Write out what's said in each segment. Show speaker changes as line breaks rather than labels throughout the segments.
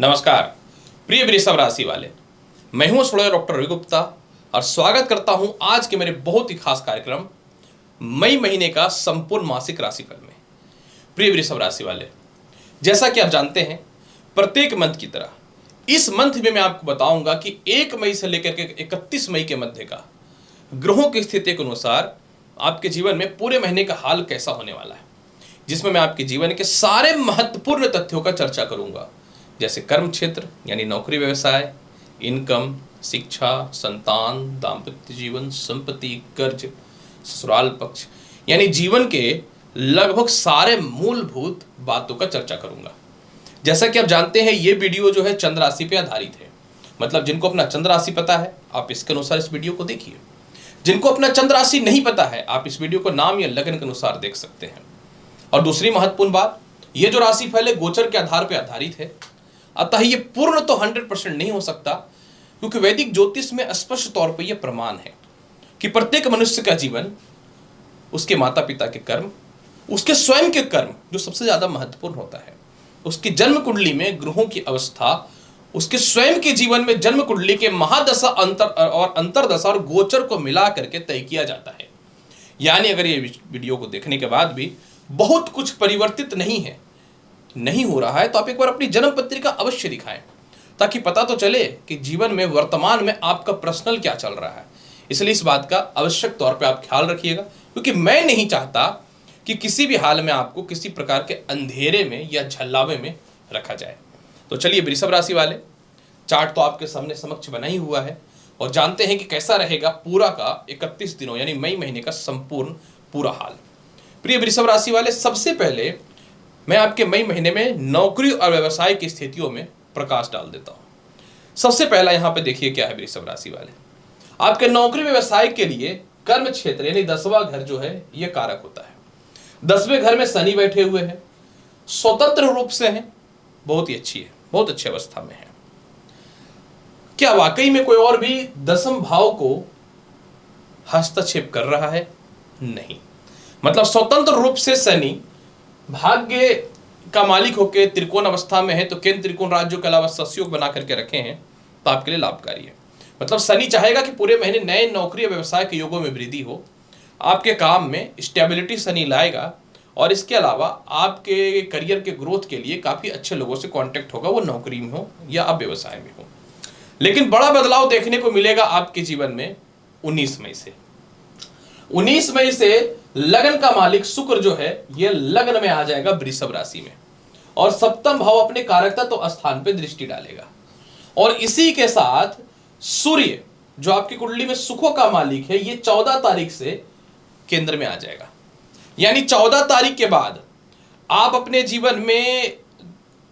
नमस्कार प्रिय वृषभ राशि वाले, मैं हूं स्टूडियो डॉक्टर रवि गुप्ता और स्वागत करता हूं आज के मेरे बहुत ही खास कार्यक्रम मई महीने का संपूर्ण मासिक राशिफल में। प्रिय वृषभ राशि वाले, जैसा कि आप जानते हैं प्रत्येक मंथ की तरह इस मंथ में मैं आपको बताऊंगा कि 1 मई से लेकर के 31 मई के मध्य का ग्रहों की स्थिति के अनुसार आपके जीवन में पूरे महीने का हाल कैसा होने वाला है, जिसमें मैं आपके जीवन के सारे महत्वपूर्ण तथ्यों का चर्चा करूंगा, जैसे कर्म क्षेत्र यानी नौकरी व्यवसाय, इनकम, शिक्षा, संतान, दाम्पत्य जीवन, संपत्ति, कर्ज, ससुराल पक्ष यानी जीवन के लगभग सारे मूलभूत बातों का चर्चा करूंगा। जैसा कि आप जानते हैं ये वीडियो जो है चंद्र राशि पे आधारित है, मतलब जिनको अपना चंद्र राशि पता है आप इसके अनुसार इस वीडियो को देखिए, जिनको अपना चंद्र राशि नहीं पता है आप इस वीडियो को नाम या लग्न के अनुसार देख सकते हैं। और दूसरी महत्वपूर्ण बात, ये जो राशिफल है गोचर के आधार पर आधारित है, अतः ये पूर्ण तो 100% नहीं हो सकता, क्योंकि वैदिक ज्योतिष में स्पष्ट तौर पर यह प्रमाण है कि प्रत्येक मनुष्य का जीवन उसके माता पिता के कर्म, उसके स्वयं के कर्म जो सबसे ज्यादा महत्वपूर्ण होता है, उसकी जन्म कुंडली में ग्रहों की अवस्था, उसके स्वयं के जीवन में जन्म कुंडली के महादशा अंतरदशा और गोचर को मिला करके तय किया जाता है। यानी अगर ये वीडियो को देखने के बाद भी बहुत कुछ परिवर्तित नहीं हो रहा है तो आप एक बार अपनी जन्म पत्रिका अवश्य दिखाएं, ताकि पता तो चले कि जीवन में वर्तमान में आपका पर्सनल क्या चल रहा है। इसलिए इस बात का आवश्यक तौर पे आप ख्याल रखिएगा, क्योंकि मैं नहीं चाहता कि किसी भी हाल में आपको किसी प्रकार के अंधेरे में या झल्लावे में रखा जाए। तो चलिए वृषभ राशि वाले, चार्ट तो आपके सामने समक्ष बना ही हुआ है और जानते हैं कि कैसा रहेगा पूरा का 31 दिनों यानी मई महीने का संपूर्ण पूरा हाल। प्रिय वृषभ राशि वाले, सबसे पहले मैं आपके मई महीने में नौकरी और व्यवसाय की स्थितियों में प्रकाश डाल देता हूं। सबसे पहला यहां पे देखिए क्या है वृषभ राशि वाले, आपके नौकरी व्यवसाय के लिए कर्म क्षेत्र यानी 10वां घर जो है यह कारक होता है। 10वें घर में शनि बैठे हुए हैं, स्वतंत्र रूप से हैं, बहुत ही अच्छी है, बहुत अच्छी अवस्था में है। क्या वाकई में कोई और भी 10वें भाव को हस्तक्षेप कर रहा है? नहीं, मतलब स्वतंत्र रूप से शनि भाग्य का मालिक होकर त्रिकोण अवस्था में है, तो केंद्र त्रिकोण राज्यों के अलावा सस्योग बना करके रखे हैं, तो आपके लिए लाभकारी है। मतलब शनि चाहेगा कि पूरे महीने नए नौकरी और व्यवसाय के योगों में वृद्धि हो, आपके काम में स्टेबिलिटी शनि लाएगा, और इसके अलावा आपके करियर के ग्रोथ के लिए काफी अच्छे लोगों से कांटेक्ट होगा, वो नौकरी में हो या अब व्यवसाय में हो। लेकिन बड़ा बदलाव देखने को मिलेगा आपके जीवन में 19 मई से। 19 मई से लग्न का मालिक शुक्र जो है यह लग्न में आ जाएगा वृषभ राशि में, और सप्तम भाव अपने कारकता तो स्थान पे दृष्टि डालेगा, और इसी के साथ सूर्य जो आपकी कुंडली में सुखों का मालिक है ये 14 तारीख से केंद्र में आ जाएगा। यानी 14 तारीख के बाद आप अपने जीवन में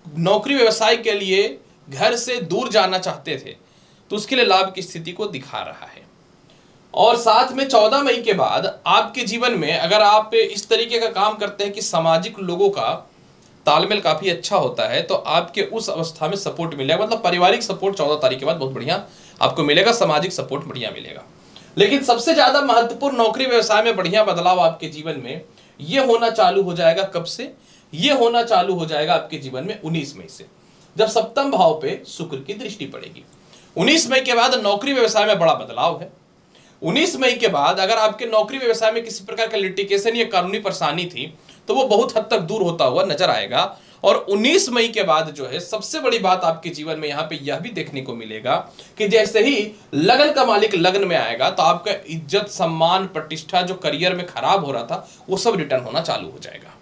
नौकरी व्यवसाय के लिए घर से दूर जाना चाहते थे तो उसके लिए लाभ की स्थिति को दिखा रहा है। और साथ में 14 मई के बाद आपके जीवन में अगर आप इस तरीके का काम करते हैं कि सामाजिक लोगों का तालमेल काफी अच्छा होता है, तो आपके उस अवस्था में सपोर्ट मिलेगा, मतलब पारिवारिक सपोर्ट 14 तारीख के बाद बहुत बढ़िया आपको मिलेगा, सामाजिक सपोर्ट बढ़िया मिलेगा। लेकिन सबसे ज्यादा महत्वपूर्ण नौकरी व्यवसाय में बढ़िया बदलाव आपके जीवन में यह होना चालू हो जाएगा। कब से यह होना चालू हो जाएगा? आपके जीवन में 19 मई से, जब सप्तम भाव पे शुक्र की दृष्टि पड़ेगी। 19 मई के बाद नौकरी व्यवसाय में बड़ा बदलाव है। 19 मई के बाद अगर आपके नौकरी व्यवसाय में किसी प्रकार का लिटिगेशन या कानूनी परेशानी थी तो वो बहुत हद तक दूर होता हुआ नजर आएगा। और 19 मई के बाद जो है सबसे बड़ी बात आपके जीवन में यहाँ पे यह भी देखने को मिलेगा कि जैसे ही लगन का मालिक लग्न में आएगा तो आपका इज्जत, सम्मान, प्रतिष्ठा जो करियर में खराब हो रहा था वो सब रिटर्न होना चालू हो जाएगा।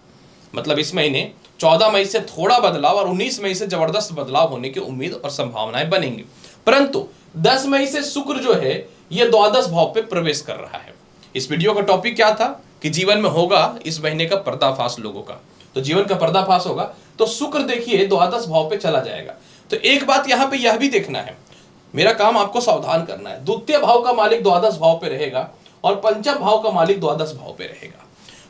मतलब इस महीने 14 मई से थोड़ा बदलाव और 19 मई से जबरदस्त बदलाव होने की उम्मीद और संभावनाएं बनेंगी। परंतु 10 मई से शुक्र जो है यह द्वादश भाव पे प्रवेश कर रहा है। इस वीडियो का टॉपिक क्या था कि जीवन में होगा इस महीने का पर्दाफाश लोगों का, तो जीवन का पर्दाफाश होगा तो शुक्र देखिए द्वादश भाव पे चला जाएगा। तो एक बात यहां पे यह भी देखना है, मेरा काम आपको सावधान करना है, द्वितीय भाव का मालिक द्वादश भाव पे रहेगा और पंचम भाव का मालिक द्वादश भाव पे रहेगा।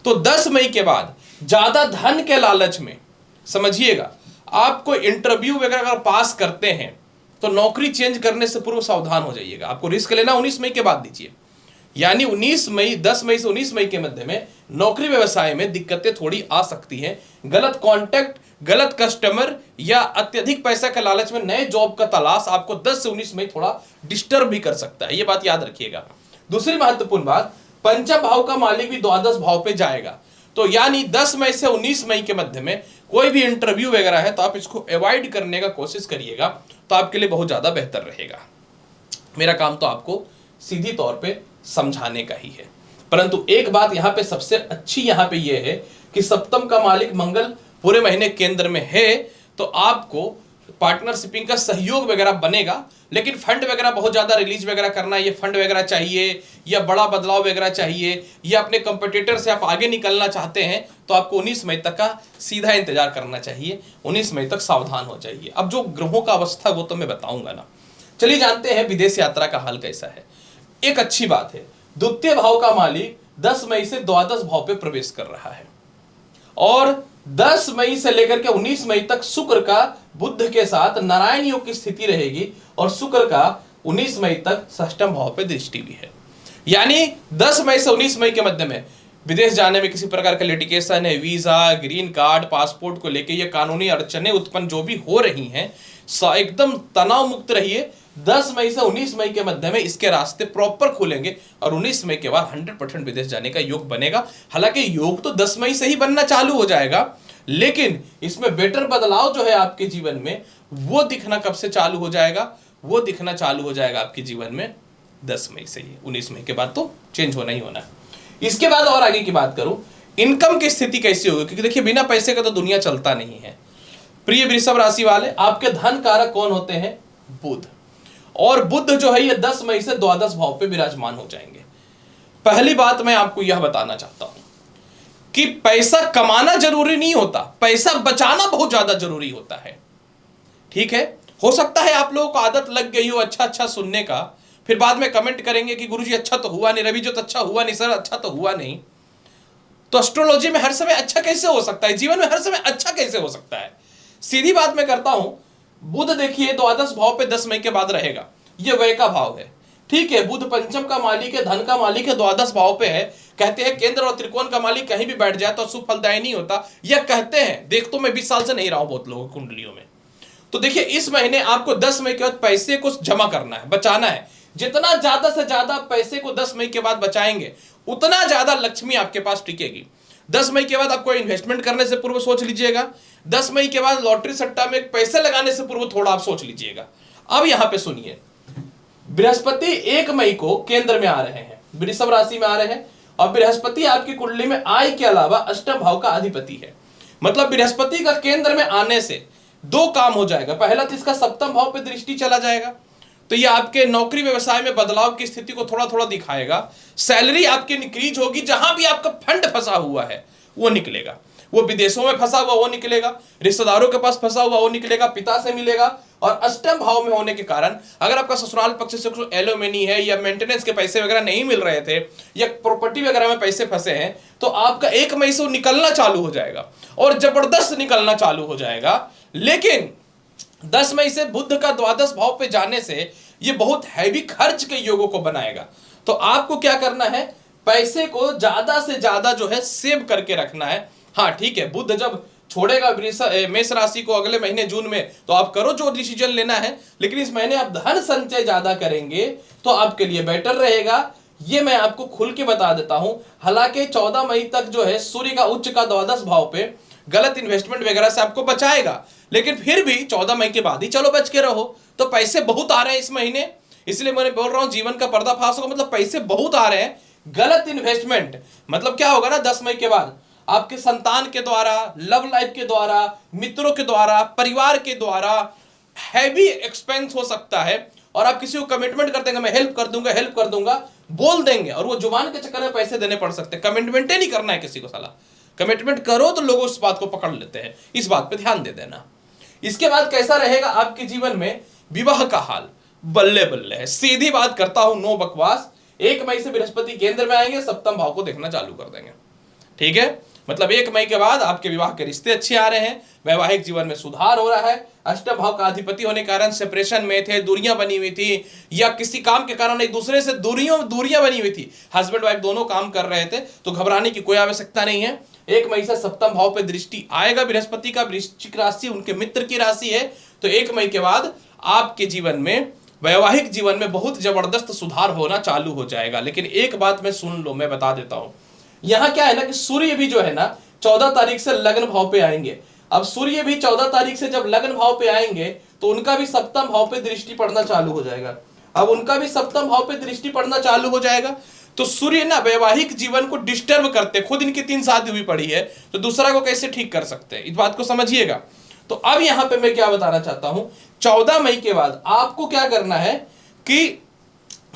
तो 10 मई के बाद ज्यादा धन के लालच में समझिएगा, आपको इंटरव्यू वगैरह अगर पास करते हैं तो नौकरी चेंज करने से पूर्व सावधान हो जाइएगा। आपको रिस्क लेना 19 मई के बाद दीजिए, यानी 19 मई 10 मई से 19 मई के मध्य में नौकरी व्यवसाय में दिक्कतें थोड़ी आ सकती हैं। गलत कॉन्टैक्ट, गलत कस्टमर या अत्यधिक पैसा के लालच में नए जॉब का तलाश आपको 10 से 19 मई थोड़ा डिस्टर्ब भी कर सकता है, ये बात याद रखिएगा। दूसरी महत्वपूर्ण बात, पंचम भाव का मालिक भी द्वादश भाव पे जाएगा, तो यानी 10 मई से 19 मई के मध्य में कोई भी इंटरव्यू वगैरह है तो आप इसको अवॉइड करने का कोशिश करिएगा, तो आपके लिए बहुत ज्यादा बेहतर रहेगा। मेरा काम तो आपको सीधी तौर पे समझाने का ही है, परंतु एक बात यहाँ पे सबसे अच्छी यहाँ पे ये है कि सप्तम का मालिक मंगल पूरे महीने केंद्र में है, तो आपको पार्टनरशिपिंग का सहयोग वगैरह बनेगा। लेकिन फंड वगैरह बहुत ज्यादा रिलीज वगैरह करना, ये फंड वगैरह चाहिए या बड़ा बदलाव वगैरह चाहिए या अपने कंपटीटर से आप आगे निकलना चाहते हैं, तो आपको 19 मई तक का सीधा इंतजार करना चाहिए। 19 मई तक सावधान हो जाइए। अब जो ग्रहों का अवस्था वो तो मैं बताऊंगा ना। चलिए जानते हैं विदेश यात्रा का हाल कैसा है। एक अच्छी बात है, द्वितीय भाव का मालिक 10 मई से द्वादश भाव पे प्रवेश कर रहा है और 10 मई से लेकर के 19 मई तक शुक्र का बुध के साथ नारायण योग की स्थिति रहेगी और शुक्र का 19 मई तक षष्ठम भाव पे दृष्टि भी है। यानी 10 मई से 19 मई के मध्य में विदेश जाने में किसी प्रकार का लिटिगेशन है, वीजा, ग्रीन कार्ड, पासपोर्ट को लेके ये कानूनी अड़चने उत्पन्न जो भी हो रही हैं, एकदम तनाव मुक्त रहिए। 10 मई से 19 मई के मध्य में इसके रास्ते प्रॉपर खुलेंगे और 19 मई के बाद 100% विदेश जाने का योग बनेगा। हालांकि योग तो 10 मई से ही बनना चालू हो जाएगा, लेकिन इसमें बेटर बदलाव जो है आपके जीवन में वो दिखना कब से चालू हो जाएगा? वो दिखना चालू हो जाएगा आपके जीवन में 10 मई से ही। 19 मई के बाद तो चेंज होना ही होना है। इसके बाद और आगे की बात करूं, इनकम की स्थिति कैसी होगी? क्योंकि देखिए बिना पैसे का तो दुनिया चलता नहीं है। प्रिय वृषभ राशि वाले, आपके धन कारक कौन होते हैं? बुध। और बुध जो है ये 10 मई से द्वादश भाव पे विराजमान हो जाएंगे। पहली बात मैं आपको यह बताना चाहता हूं कि पैसा कमाना जरूरी नहीं होता, पैसा बचाना बहुत ज्यादा जरूरी होता है। ठीक है, हो सकता है आप लोगों को आदत लग गई हो अच्छा अच्छा सुनने का, फिर बाद में कमेंट करेंगे कि गुरुजी अच्छा तो हुआ नहीं, रवि जो तो अच्छा हुआ नहीं, सर अच्छा तो हुआ नहीं। तो एस्ट्रोलॉजी में हर समय अच्छा कैसे हो सकता है? जीवन में हर समय अच्छा कैसे हो सकता है? सीधी बात मैं करता हूं, बुध देखिए द्वादश भाव पे 10 मई के बाद रहेगा, ये व्यय का भाव है। ठीक है, बुध पंचम का मालिक है, धन का मालिक है, द्वादश भाव पे है। कहते हैं केंद्र और त्रिकोण का मालिक कहीं भी बैठ जाए तो शुभ फलदायी नहीं होता, यह कहते हैं। देख तो मैं 20 साल से नहीं रहा हूं बहुत लोगों कुंडलियों में। तो देखिए इस महीने आपको 10 मई के बाद पैसे को जमा करना है, बचाना है। जितना ज्यादा से ज्यादा पैसे को 10 मई के बाद बचाएंगे उतना ज्यादा लक्ष्मी आपके पास टिकेगी। 10 मई के बाद आपको इन्वेस्टमेंट करने से पूर्व सोच लीजिएगा। 10 मई के बाद लॉटरी सट्टा में पैसे लगाने से पूर्व थोड़ा आप सोच लीजिएगा। अब यहां पे सुनिए, बृहस्पति 1 मई को केंद्र में आ रहे हैं, वृषभ राशि में आ रहे हैं और बृहस्पति आपकी कुंडली में आय के अलावा अष्टम भाव का अधिपति है। मतलब बृहस्पति का केंद्र में आने से दो काम हो जाएगा। पहला तो इसका सप्तम भाव पे दृष्टि चला जाएगा, तो ये आपके नौकरी व्यवसाय में बदलाव की स्थिति को थोड़ा थोड़ा दिखाएगा। सैलरी आपकी इंक्रीज होगी, जहां भी आपका फंड फंसा हुआ है वो निकलेगा। वो विदेशों में फंसा हुआ वो निकलेगा, रिश्तेदारों के पास फंसा हुआ वो निकलेगा, पिता से मिलेगा। और अष्टम भाव में होने के कारण अगर आपका ससुराल पक्ष से कुछ एलोमेनी है या मेंटेनेंस के पैसे वगैरह नहीं मिल रहे थे या प्रॉपर्टी वगैरह में पैसे फंसे हैं, तो आपका 1 मई से निकलना चालू हो जाएगा और जबरदस्त निकलना चालू हो जाएगा। लेकिन 10 मई से बुध का द्वादश भाव पे जाने से ये बहुत हैवी खर्च के योगों को बनाएगा। तो आपको क्या करना है? पैसे को ज्यादा से ज्यादा जो है सेव करके रखना है। हाँ ठीक है, बुध जब छोड़ेगा मेष राशि को अगले महीने जून में, तो आप करो जो डिसीजन लेना है, लेकिन इस महीने आप धन संचय ज्यादा करेंगे तो आपके लिए बेटर रहेगा। ये मैं आपको खुल के बता देता हूं। हालांकि 14 मई तक जो है सूर्य का उच्च का द्वादश भाव पे गलत इन्वेस्टमेंट वगैरह से आपको बचाएगा, लेकिन फिर भी 14 मई के बाद ही चलो बच के रहो। तो पैसे बहुत आ रहे हैं इस महीने, इसलिए मैं बोल रहा हूं जीवन का पर्दाफाश होगा। मतलब पैसे बहुत आ रहे हैं, गलत इन्वेस्टमेंट मतलब क्या होगा ना, 10 मई के बाद आपके संतान के द्वारा, लव लाइफ के द्वारा, मित्रों के द्वारा, परिवार के द्वारा हैवी एक्सपेंस हो सकता है। और आप किसी को कमिटमेंट कर देंगे, मैं हेल्प कर दूंगा बोल देंगे, और वो जुबान के चक्कर में पैसे देने पड़ सकते हैं। कमिटमेंट ही नहीं करना है किसी को, साला कमिटमेंट करो तो लोग उस बात को पकड़ लेते हैं। इस बात पे ध्यान दे देना। इसके बाद कैसा रहेगा आपके जीवन में? विवाह का हाल बल्ले बल्ले है। सीधी बात करता हूं, नो बकवास। 1 मई से बृहस्पति केंद्र में आएंगे, सप्तम भाव को देखना चालू कर देंगे। ठीक है, मतलब 1 मई के बाद आपके विवाह के रिश्ते अच्छे आ रहे हैं, वैवाहिक जीवन में सुधार हो रहा है। अष्टम भाव का अधिपति होने के कारण सेपरेशन में थे, दूरियां बनी हुई थी, या किसी काम के कारण एक दूसरे से दूरियां बनी हुई थी, हस्बैंड वाइफ दोनों काम कर रहे थे, तो घबराने की कोई आवश्यकता नहीं है। 1 मई से सप्तम भाव पे दृष्टि आएगा बृहस्पति का, वृश्चिक राशि उनके मित्र की राशि है, तो 1 मई के बाद आपके जीवन में, वैवाहिक जीवन में बहुत जबरदस्त सुधार होना चालू हो जाएगा। लेकिन एक बात मैं सुन लो, मैं बता देता हूं, यहां क्या है ना कि सूर्य भी जो है ना 14 तारीख से लग्न भाव पे आएंगे। अब सूर्य भी 14 तारीख से जब लग्न भाव पे आएंगे तो उनका भी सप्तम भाव पे दृष्टि पड़ना चालू हो जाएगा। अब उनका भी सप्तम भाव पे दृष्टि पड़ना चालू हो जाएगा, तो सूर्य ना वैवाहिक जीवन को डिस्टर्ब करते, खुद इनकी 3 शादी हुई पड़ी है, तो दूसरा को कैसे ठीक कर सकते हैं, इस बात को समझिएगा। तो अब यहां पे मैं क्या बताना चाहता हूं, 14 मई के बाद आपको क्या करना है कि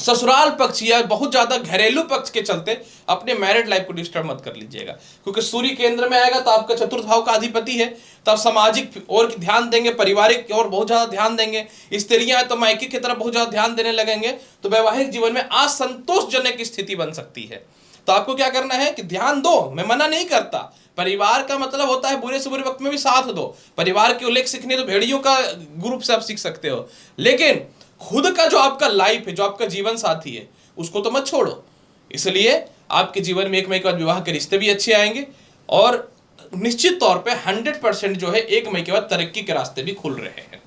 ससुराल पक्ष या बहुत ज्यादा घरेलू पक्ष के चलते अपने मैरिड लाइफ को डिस्टर्ब मत कर लीजिएगा, क्योंकि सूर्य केंद्र में आएगा तो आपका चतुर्थ भाव का अधिपति है, तो आप सामाजिक और ध्यान देंगे, पारिवारिक की ओर बहुत ज्यादा ध्यान देंगे, स्त्रियां तो मायके की तरफ बहुत ज्यादा ध्यान देने लगेंगे, तो वैवाहिक जीवन में असंतोषजनक स्थिति बन सकती है। तो आपको क्या करना है कि ध्यान दो, मैं मना नहीं करता, परिवार का मतलब होता है बुरे से बुरे वक्त में भी साथ दो, परिवार के उल्लेख सीखने तो भेड़ियों का ग्रुप से आप सीख सकते हो, लेकिन खुद का जो आपका लाइफ है, जो आपका जीवन साथी है, उसको तो मत छोड़ो। इसलिए आपके जीवन में 1 मई के बाद विवाह के रिश्ते भी अच्छे आएंगे, और निश्चित तौर पे 100% जो है 1 मई के बाद तरक्की के रास्ते भी खुल रहे हैं।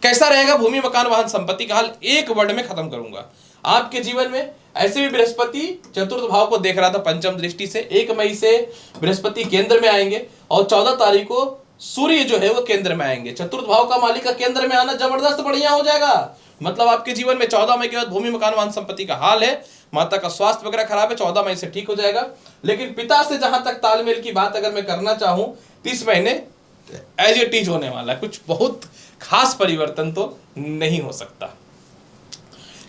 कैसा रहेगा भूमि मकान वाहन संपत्ति का हाल, एक वर्ड में खत्म करूंगा। आपके जीवन में ऐसे भी बृहस्पति चतुर्थ भाव को देख रहा था पंचम दृष्टि से, 1 मई से बृहस्पति केंद्र में आएंगे, और 14 तारीख को सूर्य जो है वो केंद्र में आएंगे। चतुर्थ भाव का मालिक का केंद्र में आना जबरदस्त बढ़िया हो जाएगा। मतलब आपके जीवन में 14 मई के बाद भूमि मकान वाहन संपत्ति का हाल है, माता का स्वास्थ्य वगैरह खराब है, 14 मई से ठीक हो जाएगा। लेकिन पिता से जहां तक तालमेल की बात अगर मैं करना चाहूं, 30 महीने एज इट इज होने वाला है, कुछ बहुत खास परिवर्तन तो नहीं हो सकता।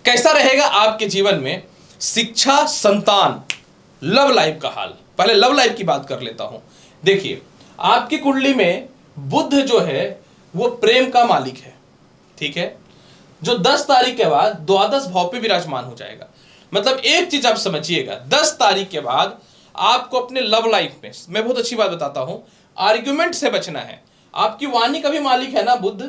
कैसा रहेगा आपके जीवन में शिक्षा, संतान, लव लाइफ का हाल। पहले लव लाइफ की बात कर लेता हूं। देखिए, आपकी कुंडली में बुध जो है वो प्रेम का मालिक है, ठीक है, जो 10 तारीख के बाद द्वादश भाव पे विराजमान हो जाएगा। मतलब एक चीज आप समझिएगा, 10 तारीख के बाद आपको अपने लव लाइफ में, मैं बहुत अच्छी बात बताता हूं, आर्ग्यूमेंट से बचना है। आपकी वाणी का भी मालिक है ना बुध,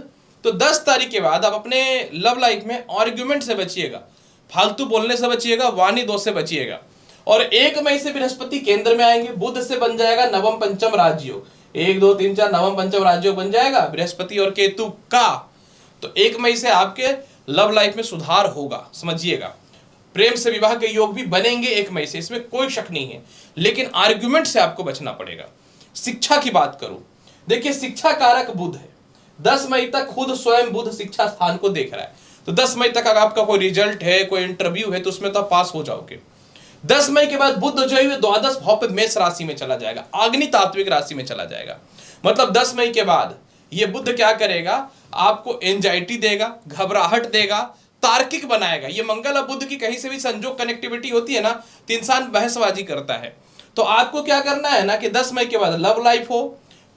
तो 10 तारीख के बाद आप अपने लव लाइफ में आर्ग्यूमेंट से बचिएगा, फालतू बोलने से बचिएगा, वाणी दोष से बचिएगा। और 1 मई से बृहस्पति केंद्र में आएंगे, बुध से बन जाएगा नवम पंचम राजयोग, 1 2 3 4 नवम पंचम राजयोग बन जाएगा बृहस्पति और केतु का। तो 1 मई से आपके लव लाइफ में सुधार होगा, समझिएगा। प्रेम से विवाह के योग भी बनेंगे 1 मई से, इसमें कोई शक नहीं है, लेकिन आर्ग्यूमेंट से आपको बचना पड़ेगा। शिक्षा की बात करूं, देखिए शिक्षा कारक बुध है, 10 मई तक खुद स्वयं बुध शिक्षा स्थान को देख रहा है, तो 10 मई तक अगर आपका कोई रिजल्ट है, कोई इंटरव्यू है, तो उसमें तो आप पास हो जाओगे। 10 मई के बाद बुध जो है द्वादश भाव पे मेष राशि में चला जाएगा, अग्नि तात्विक राशि में चला जाएगा। मतलब 10 मई के बाद ये बुध क्या करेगा, आपको एंजाइटी देगा, घबराहट देगा, तार्किक बनाएगा। ये मंगल और बुध की कहीं से भी संयोग कनेक्टिविटी होती है ना, तो इंसान बहसबाजी करता है। तो आपको क्या करना है ना कि 10 मई के बाद लव लाइफ हो,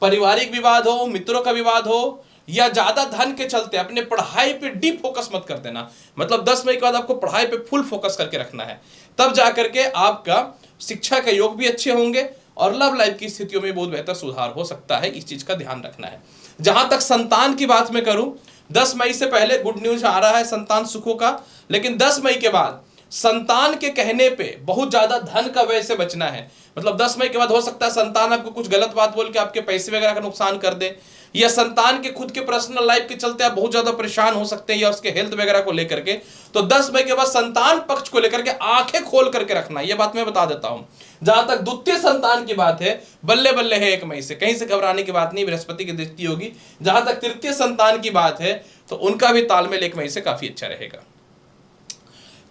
पारिवारिक विवाद हो, मित्रों का विवाद हो, या ज्यादा धन के चलते अपने पढ़ाई पे डीप फोकस मत कर देना। मतलब 10 मई के बाद आपको पढ़ाई पे फुल फोकस करके रखना है, तब जाकर के आपका शिक्षा के योग भी अच्छे होंगे और लव लाइफ की स्थितियों में बहुत बेहतर सुधार हो सकता है। इस चीज का ध्यान रखना है। जहां तक संतान की बात मैं करूं, 10 मई से पहले गुड न्यूज आ रहा है संतान सुखों का, लेकिन 10 मई के बाद संतान के कहने पे बहुत ज्यादा धन का व्यय से बचना है। मतलब 10 मई के बाद हो सकता है संतान आपको कुछ गलत बात बोल के आपके पैसे वगैरह का नुकसान कर दे, या संतान के खुद के पर्सनल लाइफ के चलते आप बहुत ज्यादा परेशान हो सकते हैं, या उसके हेल्थ वगैरह को लेकर के। तो 10 मई के बाद संतान पक्ष को लेकर के आंखें खोल करके रखना, यह बात मैं बता देता हूं। जहां तक द्वितीय संतान की बात है, बल्ले बल्ले है 1 मई से, कहीं से घबराने की बात नहीं, बृहस्पति की दृष्टि होगी। जहां तक तृतीय संतान की बात है, तो उनका भी तालमेल 1 मई से काफी अच्छा रहेगा।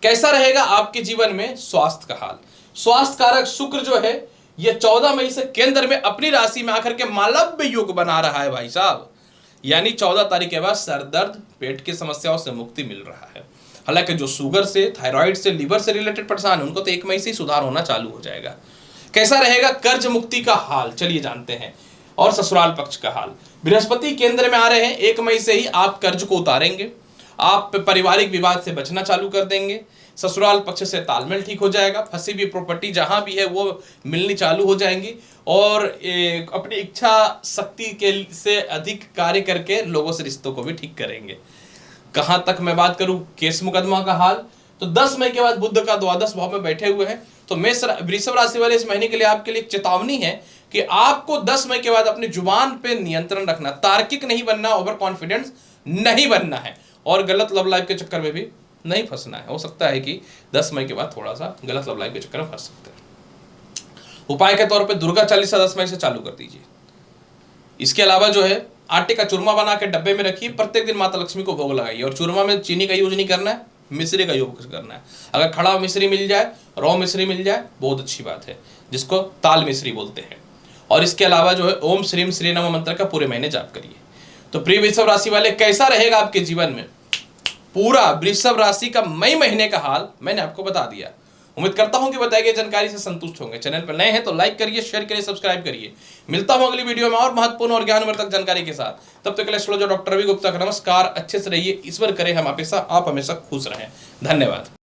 कैसा रहेगा आपके जीवन में स्वास्थ्य का हाल। स्वास्थ्य कारक शुक्र जो है ये 14 मई से केंद्र में अपनी राशि में आकर के मालव्य योग बना रहा है भाई साहब, यानी 14 तारीख के बाद सर दर्द, पेट की समस्याओं से मुक्ति मिल रहा है। हालांकि जो शुगर से, थायराइड से, लीवर से रिलेटेड परेशान है, उनको तो 1 मई से ही सुधार होना चालू हो जाएगा। कैसा रहेगा कर्ज मुक्ति का हाल, चलिए जानते हैं। और ससुराल पक्ष का हाल, बृहस्पति केंद्र में आ रहे हैं, 1 मई से ही आप कर्ज को उतारेंगे, आप पारिवारिक विवाद से बचना चालू कर देंगे, ससुराल पक्ष से तालमेल ठीक हो जाएगा, फंसी हुई प्रॉपर्टी जहां भी है वो मिलनी चालू हो जाएंगी और अपनी इच्छा शक्ति के से अधिक कार्य करके लोगों से रिश्तों को भी ठीक करेंगे। कहां तक मैं बात करूं केस मुकदमा का हाल, तो 10 मई के बाद बुध का द्वादश भाव में बैठे हुए हैं, तो मेष वृषभ राशि वाले इस महीने के लिए आपके लिए एक चेतावनी है कि आपको 10 मई के बाद अपनी जुबान पे नियंत्रण रखना, तार्किक नहीं बनना, ओवर कॉन्फिडेंस नहीं बनना है और गलत लव लाइफ के चक्कर में भी नहीं फंसना है। हो सकता है कि 10 मई के बाद थोड़ा सा गलत लव लाइफ के चक्कर में फंस सकते हैं। उपाय के तौर पे दुर्गा चालीसा 10 मई से चालू कर दीजिए। इसके अलावा जो है आटे का चूरमा बना के डब्बे में रखिए, प्रत्येक दिन माता लक्ष्मी को भोग लगाइए और चूरमा में चीनी का यूज नहीं करना है, मिश्री का यूज करना है। अगर खड़ा मिश्री मिल जाए, रॉ मिश्री मिल जाए, बहुत अच्छी बात है, जिसको ताल मिश्री बोलते हैं। और इसके अलावा जो है ओम श्रीम श्री नमः मंत्र का पूरे महीने जाप करिए। तो प्रिय वृषभ राशि वाले, कैसा रहेगा आपके जीवन में पूरा वृषभ राशि का मई महीने का हाल मैंने आपको बता दिया। उम्मीद करता हूं कि बताई गई जानकारी से संतुष्ट होंगे। चैनल पर नए हैं तो लाइक करिए, शेयर करिए, सब्सक्राइब करिए। मिलता हूं अगली वीडियो में और महत्वपूर्ण और ज्ञानवर्धक जानकारी के साथ। तब तक के लिए एस्ट्रोलॉजर डॉक्टर रवि गुप्ता का नमस्कार। अच्छे से रहिए, ईश्वर करे आप हमेशा खुश रहें। धन्यवाद।